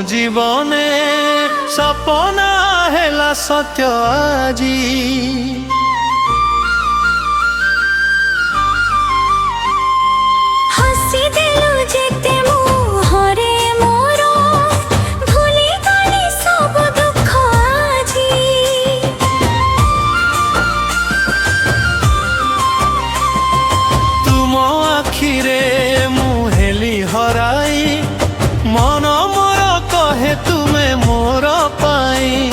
जीवने सपना हेला सत्य आजी हसी देलु जेते मुहरे मोर भूली गली सब दुख आजी तुम आखिरे मुहेली हराई मन मोर कहे तुमे मोर पाई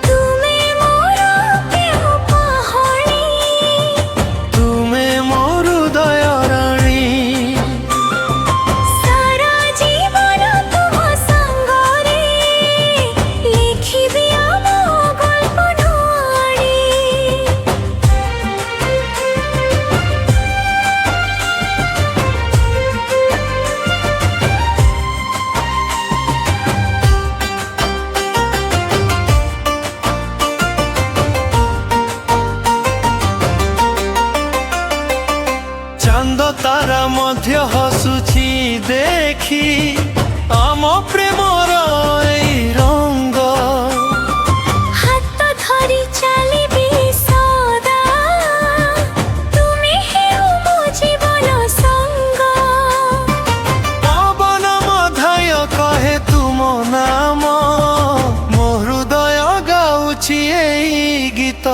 तुमे मोर प्रेम पहाड़ी तुमे मोर हृदय राणी सारा जीवन तुम संगरे लिखिबी आम गल्प नुआड़ी चांद तारा मध्य हसुची देखी आम प्रेमर एई रंग हाथ धरी चलिबी सदा तुमे हेउ मो जीवन संग पवन मधाय कहे तुम नाम मो हृदय गाउछि एई गीत।